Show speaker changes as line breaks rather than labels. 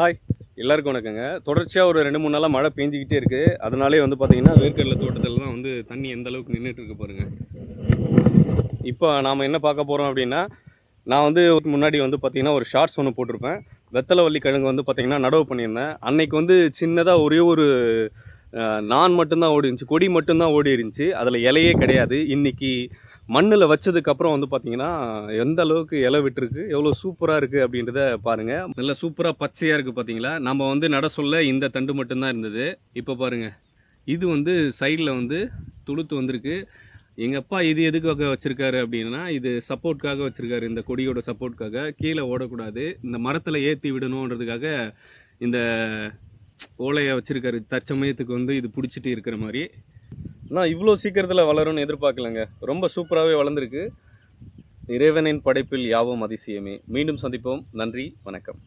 Hi, எல்லாருக்கும் வணக்கங்க. தொடர்ச்சியா ஒரு 2, 3 நாளா மழை பெஞ்சுக்கிட்டே இருக்கு. அதனாலேயே வந்து பார்த்தீங்கன்னா, வேர்க்கடலை தோட்டத்துல தான் வந்து தண்ணி எந்த அளவுக்கு நின்னுட்டு இருக்கு பாருங்க. இப்போ நாம என்ன பார்க்க போறோம் அப்படின்னா, நான் வந்து முன்னாடி வந்து பார்த்தீங்கன்னா, ஒரு ஷார்ட்ஸ் ஒண்ணு போட்டிருப்பேன். வெத்தலவள்ளி கிழங்கு வந்து பார்த்தீங்கன்னா, நடவு பண்ணியிருந்தேன். அன்னைக்கு வந்து சின்னதா ஒரே ஒரு நான் மட்டும் தான் ஓடி இருந்துச்சு. கொடி மட்டும் தான் ஓடி இருந்துச்சு. அதில இலையே கிடையாது. இன்னைக்கு மண்ணுல வச்சதுக்கப்புறம் வந்து பார்த்தீங்கன்னா, எந்த அளவுக்கு இலை விட்டுருக்கு, எவ்வளோ சூப்பரா இருக்கு அப்படின்றத பாருங்க. நல்லா சூப்பரா பச்சையா இருக்கு பார்த்தீங்களா? நம்ம வந்து நட சொல்ல இந்த தண்டு மட்டும் தான் இருந்தது. இப்போ பாருங்க. இது வந்து சைடுல வந்து துளுத்து வந்திருக்கு. எங்க அப்பா இது எதுக்காக வச்சிருக்காரு அப்படின்னா, இது சப்போர்ட்காக வச்சிருக்காரு. இந்த கொடியோட சப்போர்ட்காக. கீழ ஓடக்கூடாது. இந்த மரத்தில ஏத்தி விடணுன்றதுக்காக இந்த ஓலைய வச்சிருக்காரு. தற்சமயத்துக்கு வந்து இது புடிச்சிட்டு இருக்கிற மாரி. நான் இவ்வளோ சீக்கிரத்தில வளரும்னு எதிர்பார்க்கலங்க. ரொம்ப சூப்பராவே வளர்ந்திருக்கு. இறைவனின் படைப்பில் யாவும் அதிசயமே. மீண்டும் சந்திப்போம். நன்றி, வணக்கம்.